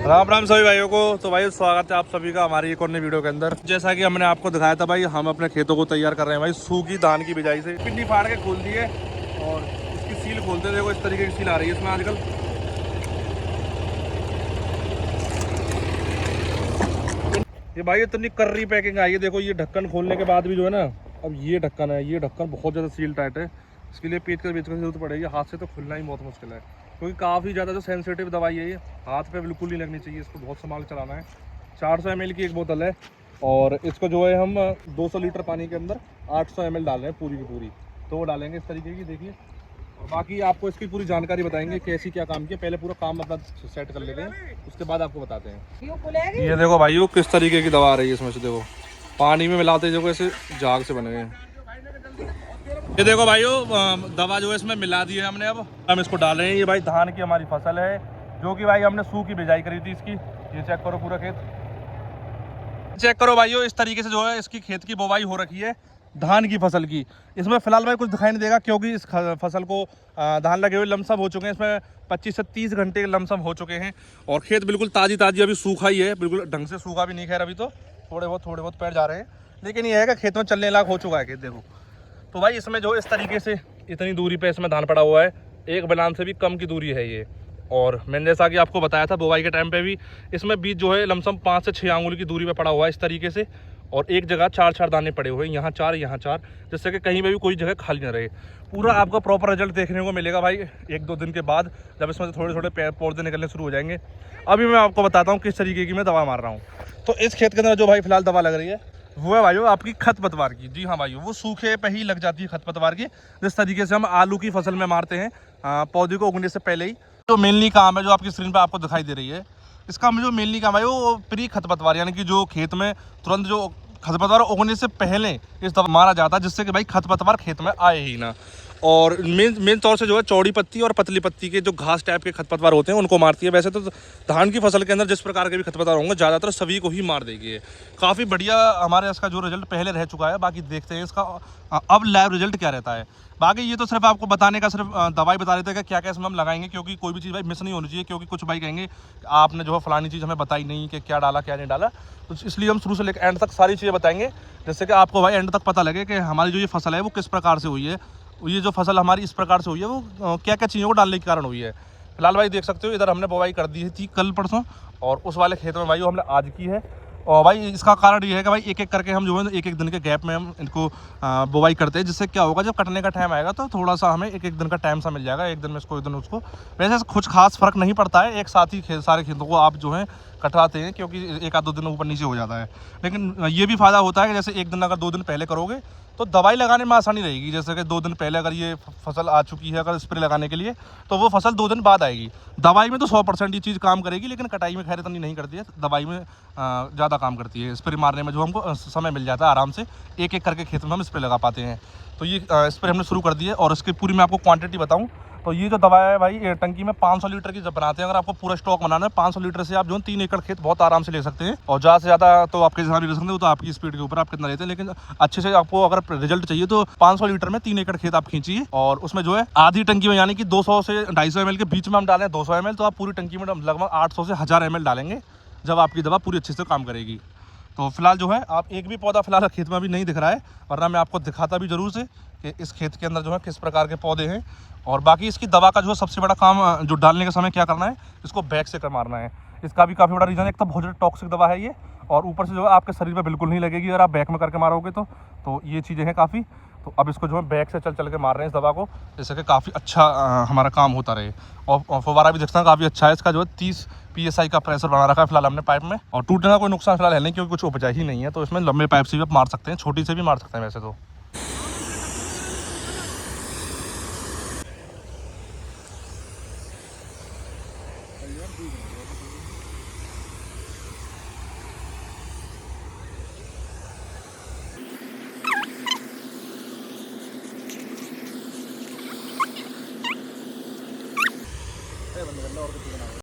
राम राम सभी भाइयों को। तो भाई स्वागत है आप सभी का हमारी एक और नई वीडियो के अंदर। जैसा कि हमने आपको दिखाया था भाई, हम अपने खेतों को तैयार कर रहे हैं भाई सूखी धान की बिजाई से। पिंडी फाड़ के खोल दी है और इसकी सील खोलते, देखो इस तरीके की सील आ रही है इसमें आजकल। ये भाई इतनी कर्री पैकिंग आई है, देखो ये ढक्कन खोलने के बाद भी जो है ना, अब ये ढक्कन है, ये ढक्कन बहुत ज़्यादा सील टाइट है। इसके लिए पेच कर जरूरत पड़ेगी, हाथ से तो खुलना ही बहुत मुश्किल है क्योंकि काफ़ी ज़्यादा जो सेंसिटिव दवाई है ये हाथ पे बिल्कुल नहीं लगनी चाहिए। इसको बहुत संभाल चलाना है। 400 ml की एक बोतल है और इसको जो है हम 200 लीटर पानी के अंदर 800 ml डाल रहे हैं पूरी की पूरी। तो वो डालेंगे इस तरीके की, देखिए। और बाकी आपको इसकी पूरी जानकारी बताएंगे कैसी क्या काम किया। पहले पूरा काम अपना सेट कर लेते हैं, उसके बाद आपको बताते हैं। ये देखो भाइयों किस तरीके की दवा आ रही है इसमें से, देखो पानी में मिलाते देखो ऐसे झाग से बने हुए हैं। ये देखो भाइयों दवा जो है इसमें मिला दी है हमने। अब हम इसको डाल रहे हैं। ये भाई धान की हमारी फसल है जो कि भाई हमने सूखी बिजाई करी थी इसकी। ये चेक करो पूरा खेत, चेक करो भाइयों। इस तरीके से जो है इसकी खेत की बुवाई हो रखी है धान की फसल की। इसमें फिलहाल भाई कुछ दिखाई नहीं देगा क्योंकि इस फसल को धान लगे हुए लमसम हो चुके हैं। इसमें 25 से 30 घंटे के लमसम हो चुके हैं और खेत बिल्कुल ताज़ी अभी सूखा ही है, बिल्कुल ढंग से सूखा भी नहीं। खैर अभी तो थोड़े बहुत पेड़ जा रहे हैं, लेकिन ये है कि खेत में चलने लायक हो चुका है खेत, देखो। तो भाई इसमें जो इस तरीके से इतनी दूरी पे इसमें धान पड़ा हुआ है, एक बलान से भी कम की दूरी है ये। और मैंने जैसा कि आपको बताया था बुवाई के टाइम पे भी इसमें बीज जो है लमसम 5 से 6 आंगुल की दूरी पे पड़ा हुआ है इस तरीके से। और एक जगह 4 दाने पड़े हुए हैं, यहाँ 4 यहाँ 4, जिससे कि कहीं पे भी कोई जगह खाली ना रहे। पूरा आपको प्रॉपर रिजल्ट देखने को मिलेगा भाई 1-2 दिन के बाद, जब इसमें थोड़े पेड़ पौधे निकलने शुरू हो जाएंगे। अभी मैं आपको बताता हूँ किस तरीके की मैं दवा मार रहा हूँ। तो इस खेत के अंदर जो भाई फिलहाल दवा लग रही है वो है भाइयों आपकी खरपतवार की। जी हाँ भाइयों, वो सूखे पे ही लग जाती है खरपतवार की, जिस तरीके से हम आलू की फसल में मारते हैं पौधे को उगने से पहले ही। जो मेनली काम है जो आपकी स्क्रीन पे आपको दिखाई दे रही है, इसका जो मेनली काम है वो प्री खरपतवार, यानी कि जो खेत में तुरंत जो खरपतवार उगने से पहले इस दवा मारा जाता है, जिससे कि भाई खरपतवार खेत में आए ही ना। और मेन तौर से जो है चौड़ी पत्ती और पतली पत्ती के जो घास टाइप के खरपतवार होते हैं उनको मारती है। वैसे तो धान की फसल के अंदर जिस प्रकार के भी खरपतवार होंगे ज़्यादातर सभी को ही मार देगी है। काफ़ी बढ़िया हमारे इसका जो रिजल्ट पहले रह चुका है, बाकी देखते हैं इसका अब लाइव रिजल्ट क्या रहता है। बाकी ये तो सिर्फ आपको बताने का, सिर्फ दवाई बता देते हैं कि क्या क्या इसमें हम लगाएंगे, क्योंकि कोई भी चीज़ भाई मिस नहीं होनी चाहिए। क्योंकि कुछ भाई कहेंगे आपने जो है फलानी चीज़ हमें बताई नहीं कि क्या डाला क्या नहीं डाला, तो इसलिए हम शुरू से लेकर एंड तक सारी चीज़ें बताएंगे, जिससे कि आपको भाई एंड तक पता लगे कि हमारी जो ये फसल है वो किस प्रकार से हुई है। ये जो फसल हमारी इस प्रकार से हुई है वो क्या क्या चीज़ों को डालने के कारण हुई है। फिलहाल भाई देख सकते हो इधर हमने बुवाई कर दी थी कल परसों, और उस वाले खेत में भाई वो हमने आज की है। और भाई इसका कारण ये है कि भाई एक एक करके हम जो है एक दिन के गैप में हम इनको बुवाई करते हैं, जिससे क्या होगा जब कटने का टाइम आएगा तो थोड़ा सा हमें एक दिन का टाइम सा मिल जाएगा, एक दिन में इसको एक दिन उसको। वैसे कुछ खास फर्क नहीं पड़ता है, एक साथ ही सारे खेतों को आप जो है कटवाते हैं, क्योंकि 1-2 दिन ऊपर नीचे हो जाता है। लेकिन ये भी फ़ायदा होता है कि जैसे एक दिन अगर 2 दिन पहले करोगे तो दवाई लगाने में आसानी रहेगी। जैसे कि 2 दिन पहले अगर ये फसल आ चुकी है अगर स्प्रे लगाने के लिए, तो वो फसल 2 दिन बाद आएगी। दवाई में तो 100% ये चीज़ काम करेगी, लेकिन कटाई में खैर इतनी नहीं करती है। दवाई में ज़्यादा काम करती है। स्प्रे मारने में जो हमको समय मिल जाता है आराम से, एक एक करके खेत में हम स्प्रे लगा पाते हैं। तो ये स्प्रे हमने शुरू कर दी है। और इसकी पूरी मैं आपको क्वांटिटी बताऊँ तो ये जो दवा है भाई टंकी में 500 लीटर की जब बनाते हैं, अगर आपको पूरा स्टॉक बनाना है 500 लीटर से आप जो 3 एकड़ खेत बहुत आराम से ले सकते हैं। और ज़्यादा से ज़्यादा तो आपके जहाँ भी ले सकते हैं, वो तो आपकी स्पीड के ऊपर आप कितना लेते हैं। लेकिन अच्छे से आपको अगर रिजल्ट चाहिए तो 500 लीटर में 3 एकड़ खेत आप खींचिए। और उसमें जो है आधी टंकी में, यानी कि 200 से 250 ml के बीच में हम डालें 200 ml, तो आप पूरी टंकी में लगभग 800 से 1000 ml डालेंगे जब आपकी दवा पूरी अच्छे से काम करेगी। तो फिलहाल जो है आप एक भी पौधा फिलहाल खेत में अभी नहीं दिख रहा है, वरना मैं आपको दिखाता भी जरूर से कि इस खेत के अंदर जो है किस प्रकार के पौधे हैं। और बाकी इसकी दवा का जो है सबसे बड़ा काम जो डालने के समय क्या करना है, इसको बैक से कर मारना है। इसका भी काफ़ी बड़ा रीज़न है, एक तो बहुत ज़्यादा टॉक्सिक दवा है ये, और ऊपर से जो है आपके शरीर पे बिल्कुल नहीं लगेगी अगर आप बैक में करके मारोगे तो ये चीज़ें हैं काफ़ी। तो अब इसको जो है बैक से चल के मार रहे हैं इस दवा को, जैसे कि काफ़ी अच्छा हमारा काम होता रहे। और फव्वारा भी देखते हैं काफ़ी अच्छा है। इसका जो है 30 PSI का प्रेशर बना रखा है फिलहाल हमने पाइप में, और टूटने का कोई नुकसान फिलहाल है नहीं, क्योंकि कुछ उपजा ही नहीं है। तो इसमें लंबे पाइप से भी आप मार सकते हैं, छोटी से भी मार सकते हैं वैसे तो।